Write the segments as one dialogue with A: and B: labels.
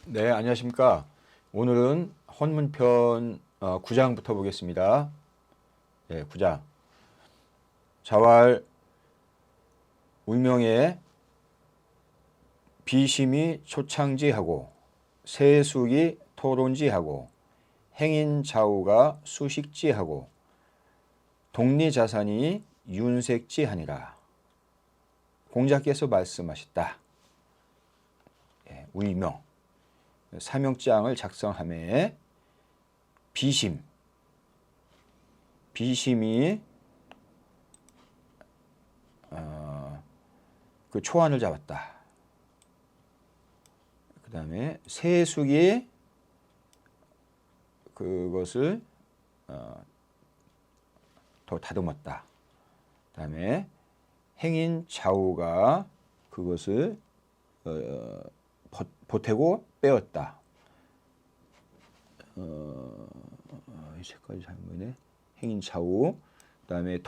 A: 네, 안녕하십니까. 오늘은 헌문편 9장부터 보겠습니다. 네, 9장. 자왈 울명에 비심이 초창지하고 세숙이 토론지하고 행인좌우가 수식지하고 독리자산이 윤색지하니라. 공자께서 말씀하셨다. 예, 울명. 사명장을 작성함에 비심이 그 초안을 잡았다. 그 다음에 세숙이 그것을 더 다듬었다. 그 다음에 행인좌우가 그것을 보태고 빼었다. 이 색깔이 잘못이네. 행인좌우. 그다음에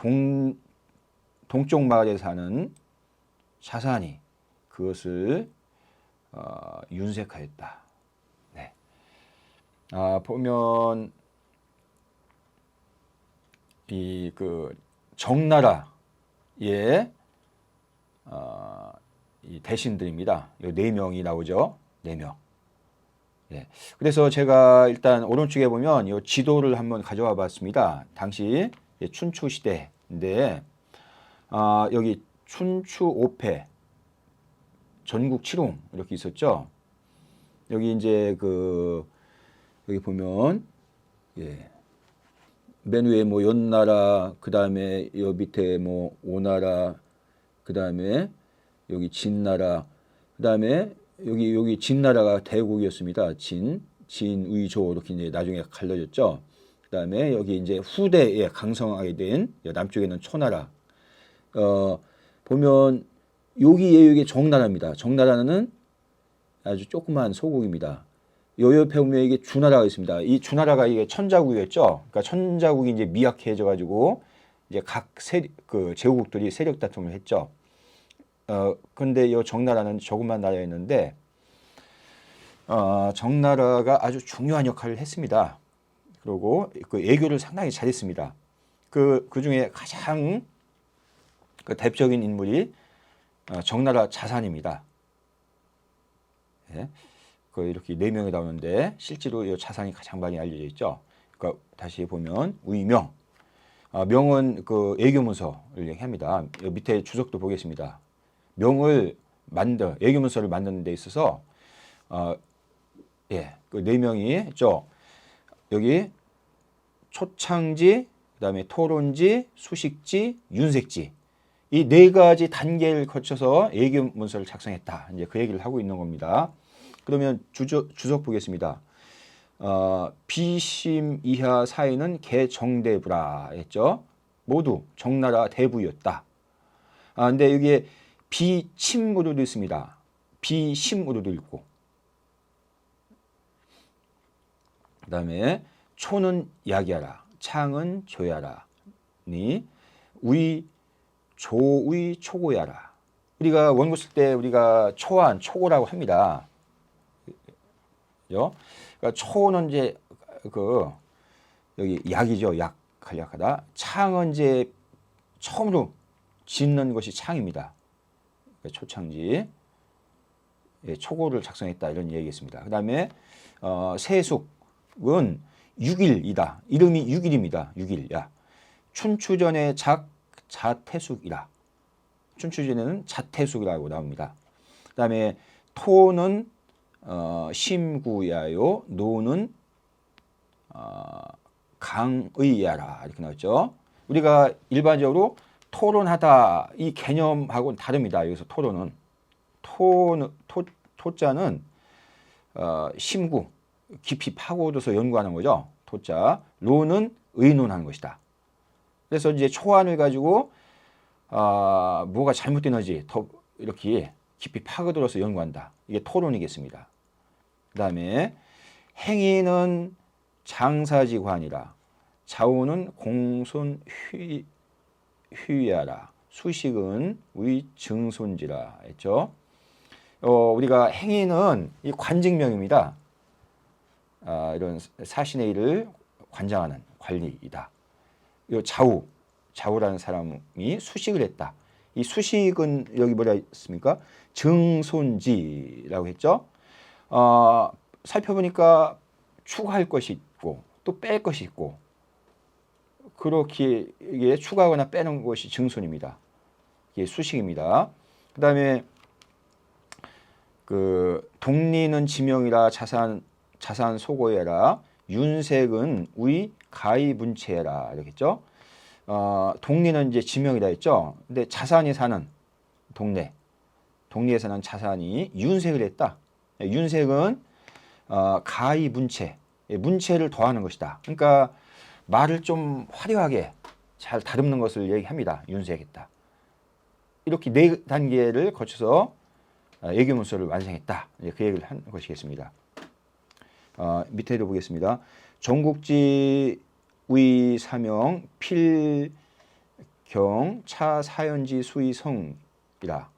A: 동쪽 마을에 사는 자산이 그것을 윤색하였다. 네. 보면 이 그 정나라의 이 대신들입니다. 이 4명이 나오죠. 4명. 예. 그래서 제가 일단 오른쪽에 보면 이 지도를 한번 가져와 봤습니다. 당시 춘추 시대인데, 여기 춘추 5패, 전국 7홍 이렇게 있었죠. 여기 이제 여기 보면, 예. 맨 위에 뭐 연나라, 그 다음에 여 밑에 뭐 오나라, 그 다음에 여기 진나라, 그 다음에 여기 진나라가 대국이었습니다. 진의조 이렇게 이제 나중에 갈라졌죠. 그 다음에 여기 이제 후대에 강성하게 된 남쪽에는 초나라. 보면 여기 정나라입니다. 정나라는 아주 조그만 소국입니다. 요 옆에 보면 이게 주나라가 있습니다. 이 주나라가 이게 천자국이었죠. 그러니까 천자국이 이제 미약해져 가지고 이제 각 제국들이 세력 다툼을 했죠. 근데 이 정나라는 조그만 나라였는데, 정나라가 아주 중요한 역할을 했습니다. 그리고 그 애교를 상당히 잘했습니다. 그 중에 가장 그 대표적인 인물이 정나라 자산입니다. 예. 이렇게 4명이 나오는데 실제로 이 자산이 가장 많이 알려져 있죠. 그러니까 다시 보면 우이명, 명은 그 애교문서를 얘기합니다. 여기 밑에 주석도 보겠습니다. 명을 애교문서를 만드는 데 있어서 그 4명이 있죠. 여기 초창지, 그다음에 토론지, 수식지, 윤색지, 이 4가지 단계를 거쳐서 애교문서를 작성했다. 이제 그 얘기를 하고 있는 겁니다. 그러면 주석 보겠습니다. 비심 이하 사이는 개정대부라 했죠. 모두 정나라 대부였다. 근데 여기에 비침으로도 있습니다. 비심으로도 있고. 그 다음에 초는 야기하라, 창은 조야라, 니 조의 초고야라. 우리가 원고 쓸 때 우리가 초안, 초고라고 합니다. 그죠? 그러니까 초는 이제 여기 약이죠. 약, 간략하다. 창은 이제 처음으로 짓는 것이 창입니다. 초창지. 예, 초고를 작성했다 이런 얘기겠습니다. 그 다음에 세숙은 6일이다. 이름이 6일입니다. 6일야. 춘추전에 자태숙이라. 춘추전에는 자태숙이라고 나옵니다. 그 다음에 토는 심구야요, 노는 강의야라 이렇게 나왔죠. 우리가 일반적으로 토론하다 이 개념하고는 다릅니다. 여기서 토론은 토자는 심구, 깊이 파고들어서 연구하는 거죠. 토자. 로는 의논하는 것이다. 그래서 이제 초안을 가지고 뭐가 잘못되는지 더 이렇게 깊이 파고들어서 연구한다. 이게 토론이겠습니다. 그 다음에 행위는 장사지관이라, 좌우는 공손 휴야라, 수식은 위증손지라 했죠. 우리가 행위는 이 관직명입니다. 이런 사신의 일을 관장하는 관리이다. 이 좌우라는 사람이 수식을 했다. 이 수식은 여기 뭐라 했습니까? 증손지라고 했죠. 살펴보니까 추가할 것이 있고 또 뺄 것이 있고 그렇게 이게 추가하거나 빼는 것이 증손입니다. 이게 수식입니다. 그다음에 그 동리는 지명이라 자산 소고해라. 윤색은 우이 가히 문체해라. 이렇겠죠. 동리는 이제 지명이라 했죠. 근데 자산이 사는 동리에 사는 자산이 윤색을 했다. 윤색은 가히 문체, 문체를 더하는 것이다. 그러니까 말을 좀 화려하게 잘 다듬는 것을 얘기합니다. 윤색했다. 이렇게 네 단계를 거쳐서 예규문서를 완성했다. 그 얘기를 한 것이겠습니다. 밑에도 보겠습니다. 전국지 의 사명 필경 차 사연지 수의 성이라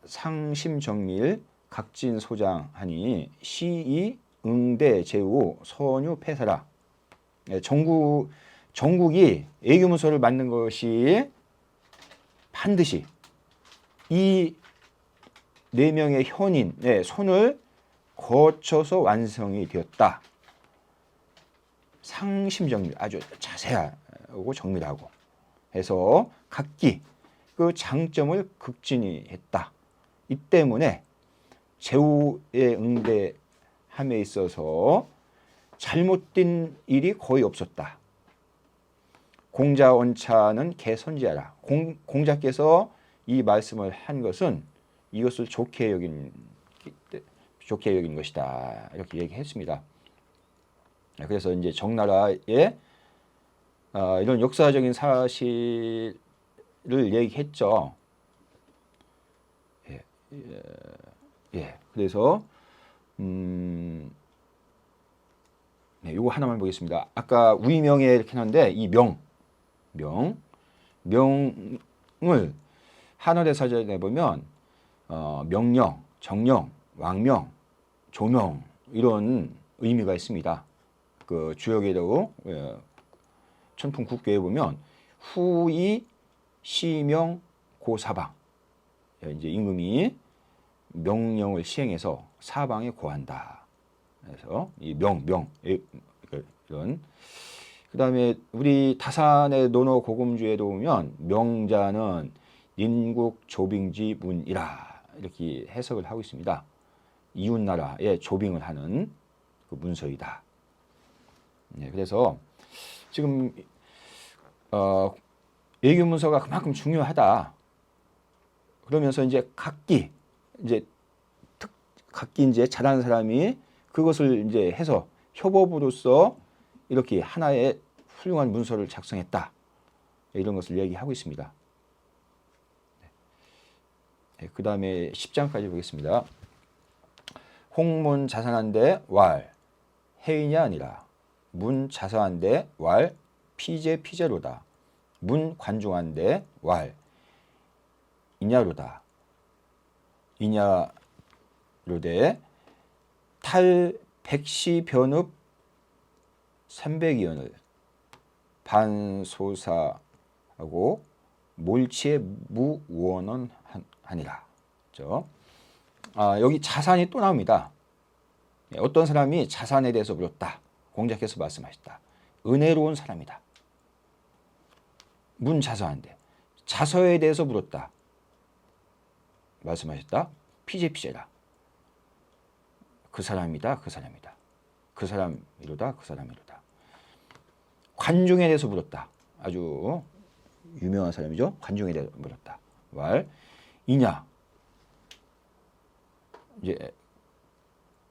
A: 상심정밀 각진 소장하니 시이 응대 제우 선유 폐사라. 전국이 예규문서를 만든 것이 반드시 이 네 명의 현인의 손을 거쳐서 완성이 되었다. 상심정밀, 아주 자세하고 정밀하고 해서 각기 그 장점을 극진히 했다. 이 때문에 제후의 응대함에 있어서 잘못된 일이 거의 없었다. 공자 원차는 개선지하라. 공자께서 이 말씀을 한 것은 이것을 좋게 여긴 것이다. 이렇게 얘기했습니다. 그래서 이제 정나라의 이런 역사적인 사실을 얘기했죠. 그래서 이거 하나만 보겠습니다. 아까 위명에 이렇게 하는데 이 명을 한어대 사전에 보면 명령, 정령, 왕명, 조명 이런 의미가 있습니다. 그 주역에도 천풍국교에 보면 후이 시명 고사방 이제 임금이 명령을 시행해서 사방에 고한다. 그래서 이 이런 그다음에 우리 다산의 논어 고금주에도 보면 명자는 인국 조빙지 문이라 이렇게 해석을 하고 있습니다. 이웃나라에 조빙을 하는 그 문서이다. 그래서 지금 예규문서가 그만큼 중요하다. 그러면서 이제 각기 이제 잘하는 사람이 그것을 이제 해서 협업으로서 이렇게 하나의 훌륭한 문서를 작성했다. 이런 것을 얘기하고 있습니다. 그 다음에 10장까지 보겠습니다. 홍문 자산한데 왈 해이냐 아니라 문 자산한데 왈 피제로다. 문 관중한데 왈 이냐로다. 이냐로되 탈 백시 변읍 300여연을 반소사하고 몰치의 무원원 하니라. 그렇죠? 여기 자산이 또 나옵니다. 어떤 사람이 자산에 대해서 물었다. 공자께서 말씀하셨다. 은혜로운 사람이다. 문자서한데 자서에 대해서 물었다. 말씀하셨다. 피제라. 그 사람이다. 그 사람이다. 그 사람이로다. 그 사람이로다. 관중에 대해서 물었다. 아주 유명한 사람이죠. 관중에 대해서 물었다. 말 이냐 이제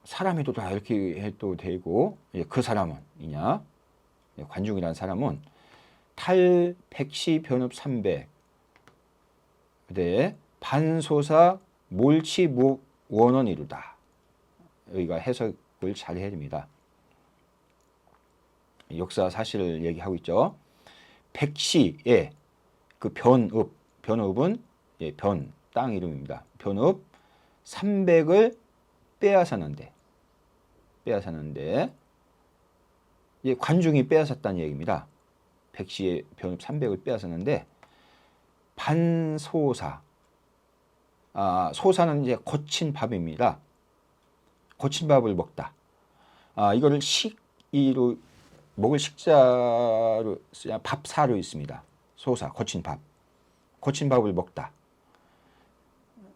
A: 사람이도다 이렇게 해도 되고 그 사람은 이냐 관중이라는 사람은 탈 백시 변읍 300 그대 반소사 몰치 원원 이루다. 여기가 해석을 잘 해야 됩니다. 역사 사실을 얘기하고 있죠. 백시의 그 변읍은 땅 이름입니다. 변읍 300을 빼앗았는데 이 관중이 빼앗았다는 얘기입니다. 백시의 변읍 300을 빼앗았는데 반소사, 소사는 이제 거친 밥입니다. 거친 밥을 먹다. 이거를 식이로 먹을 식자로 밥사로 있습니다. 소사, 거친 밥. 거친 밥을 먹다.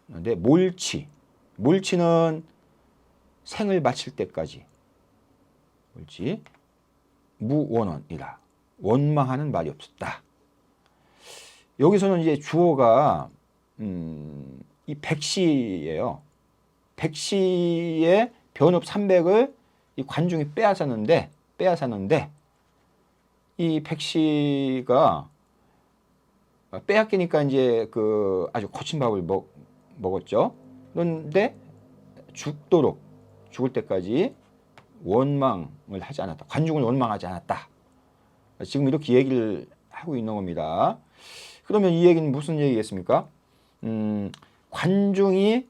A: 근데 몰치는 생을 마칠 때까지 무원원이라 원망하는 말이 없었다. 여기서는 이제 주어가 이 백시예요. 백시의 변읍 300을 이 관중이 빼앗았는데 이 백시가 빼앗기니까 이제 그 아주 거친 밥을 먹었죠. 그런데 죽을 때까지 원망을 하지 않았다. 관중을 원망하지 않았다. 지금 이렇게 얘기를 하고 있는 겁니다. 그러면 이 얘기는 무슨 얘기겠습니까? 관중이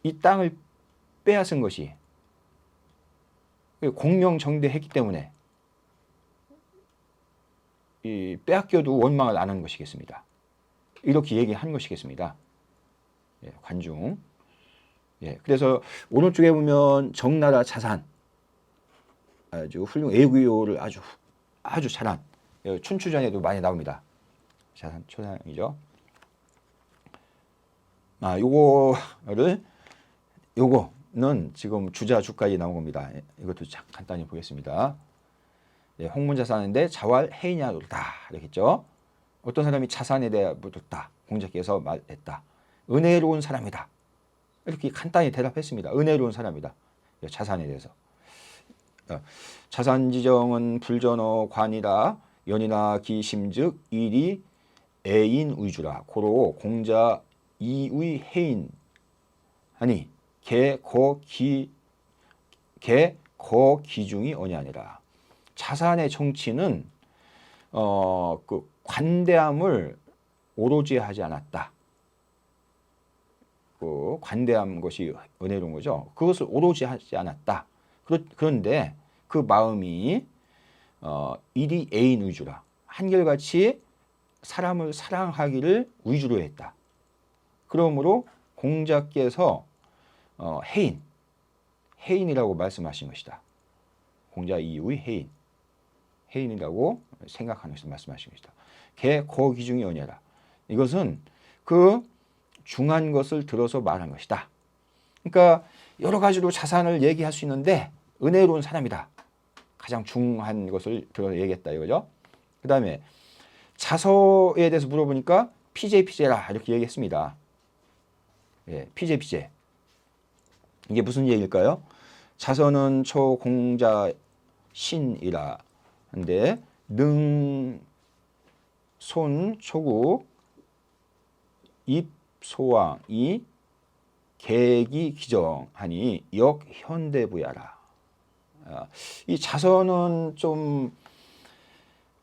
A: 이 땅을 빼앗은 것이 공명정대했기 때문에 이 빼앗겨도 원망을 안 한 것이겠습니다. 이렇게 얘기한 것이겠습니다. 예, 관중. 예, 그래서 오른쪽에 보면 정나라 자산, 아주 훌륭 애구요를 아주 잘한, 춘추전에도 많이 나옵니다. 자산 초상이죠. 요거는 지금 주자 주까지 나온 겁니다. 이것도 간단히 보겠습니다. 예, 홍문자산인데 자활 해이냐로다 이렇겠죠. 어떤 사람이 자산에 대해 묻었다. 공자께서 말했다. 은혜로운 사람이다. 이렇게 간단히 대답했습니다. 은혜로운 사람이다. 자산에 대해서. 자산지정은 불전어 관이다. 연이나 기심즉 일이 애인 위주라. 고로 공자 이의 해인 하니 개 거 기중이 언야니라. 자산의 정치는 그 관대함을 오로지 하지 않았다. 그 관대한 것이 은혜로운 거죠. 그것을 오로지 하지 않았다. 그런데 그 마음이 일이 애인 위주라. 한결같이 사람을 사랑하기를 위주로 했다. 그러므로 공자께서 해인이라고 말씀하신 것이다. 공자 이후의 해인이라고 생각하는 것을 말씀하신 것이다. 개 거 기중이 언야라. 이것은 그 중한 것을 들어서 말한 것이다. 그러니까 여러 가지로 자산을 얘기할 수 있는데 은혜로운 사람이다. 가장 중한 것을 들어서 얘기했다 이거죠. 그 다음에 자서에 대해서 물어보니까 피제라 이렇게 얘기했습니다. 예, 피제. 이게 무슨 얘기일까요? 자서는 초공자 신이라 한데 능, 손, 초국, 입, 소왕이 계기 기정하니 역현대부야라. 이 자서는 좀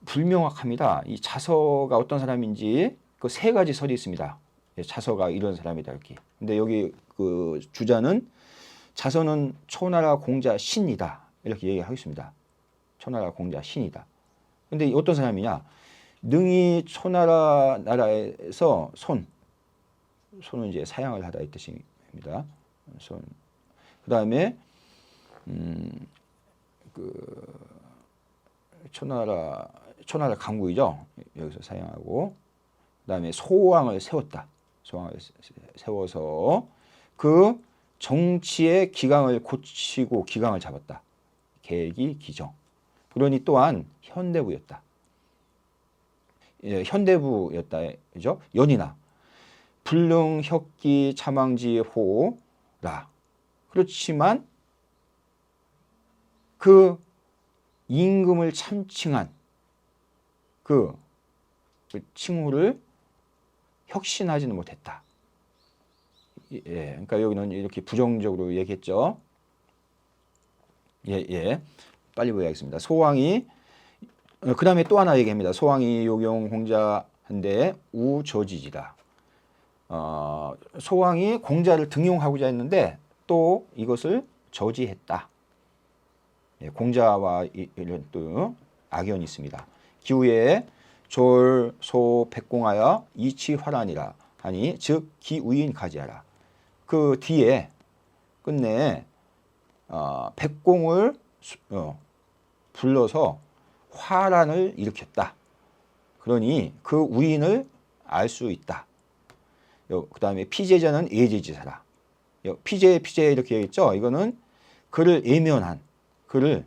A: 불명확합니다. 이 자서가 어떤 사람인지 그 세 가지 설이 있습니다. 자서가 이런 사람이다 이렇게. 근데 여기 그 주자는 자서는 초나라 공자 신이다 이렇게 얘기하고 있습니다. 초나라 공자 신이다. 근데 어떤 사람이냐? 능이 초나라 나라에서 손은 이제 사양을 하다 이 뜻입니다. 손. 그다음에 그 초나라 강국이죠. 여기서 사양하고 그다음에 소왕을 세웠다. 소왕을 세워서 그 정치의 기강을 고치고 기강을 잡았다. 계기 기정. 그러니 또한 현대부였다. 예, 현대부였다. 그죠? 연이나 불능 혁기 자망지 호라. 그렇지만 그 임금을 참칭한 그 칭호를 혁신하지는 못했다. 예, 그러니까 여기는 이렇게 부정적으로 얘기했죠. 예. 빨리 보여야겠습니다. 소왕이 그 다음에 또 하나 얘기합니다. 소왕이 요경 홍자한데 우저지지다. 소왕이 공자를 등용하고자 했는데 또 이것을 저지했다. 예, 공자와 이런 또 악연이 있습니다. 기후에 졸, 소, 백공하여 이치화란이라 하니 즉 기우인 가지하라. 그 뒤에 끝내 백공을 불러서 화란을 일으켰다. 그러니 그 우인을 알 수 있다. 그 다음에 피제자는 예제지사라. 피제 이렇게 얘기했죠. 이거는 그를 예면한, 그를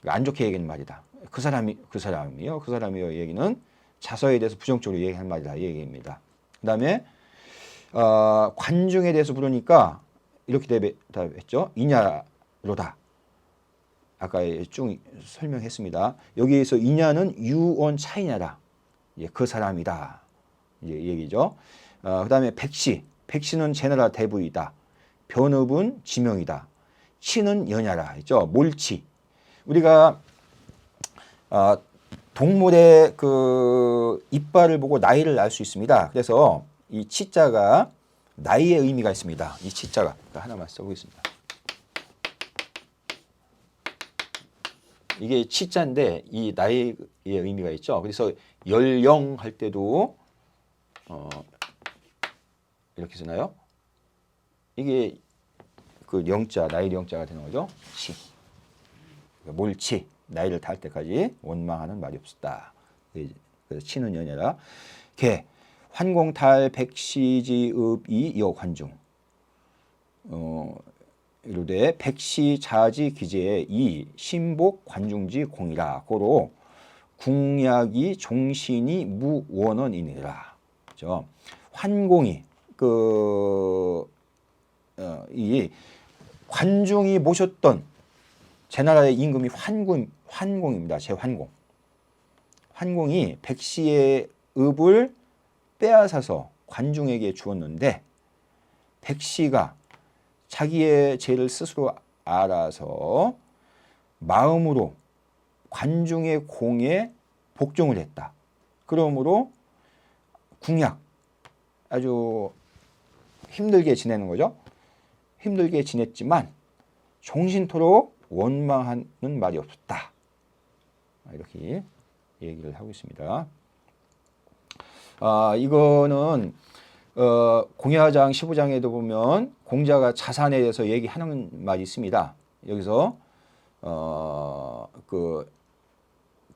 A: 안 좋게 얘기하는 말이다. 그 사람이요. 얘기는 자서에 대해서 부정적으로 얘기하는 말이다. 이 얘기입니다. 그 다음에 관중에 대해서 부르니까 이렇게 답했죠. 이냐로다. 아까 쭉 설명했습니다. 여기에서 이냐는 유언 차이냐라. 예, 그 사람이다. 이제 얘기죠. 그 다음에 백시는 제나라 대부이다. 변읍은 지명이다. 치는 연야라 했죠. 몰치. 우리가 동물의 그 이빨을 보고 나이를 알 수 있습니다. 그래서 이 치자가 나이의 의미가 있습니다. 이 치자가 하나만 써보겠습니다. 이게 치자인데 이 나이의 의미가 있죠. 그래서 연령 할 때도 이렇게 쓰나요? 이게 그 영자, 나이 영자가 되는 거죠. 치. 몰치. 나이를 달 때까지 원망하는 말이 없었다. 그래서 치는 연야라. 개. 환공탈 백시지읍이 여관중. 이르되 백시자지 기재에 이 신복 관중지 공이라. 고로 궁약이 종신이 무원언이니라. 그렇죠? 환공이 이 관중이 모셨던 제나라의 임금이 환공입니다. 제환공. 환공이 백시의 읍을 빼앗아서 관중에게 주었는데 백시가 자기의 죄를 스스로 알아서 마음으로 관중의 공에 복종을 했다. 그러므로 궁약, 아주 힘들게 지내는 거죠. 힘들게 지냈지만 종신토록 원망하는 말이 없었다. 이렇게 얘기를 하고 있습니다. 이거는 공야장 15장에도 보면 공자가 자산에 대해서 얘기하는 말이 있습니다. 여기서 그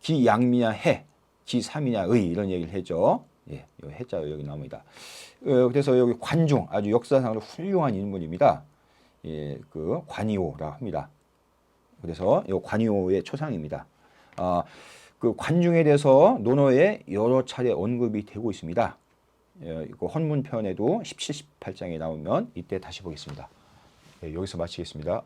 A: 기양미냐 해, 기삼이냐 의 이런 얘기를 했죠. 예, 해자 여기 나옵니다. 그래서 여기 관중 아주 역사상으로 훌륭한 인물입니다. 예, 그 관이오라 합니다. 그래서 이 관이오의 초상입니다. 그 관중에 대해서 논어에 여러 차례 언급이 되고 있습니다. 예, 그 헌문편에도 17, 18장에 나오면 이때 다시 보겠습니다. 예, 여기서 마치겠습니다.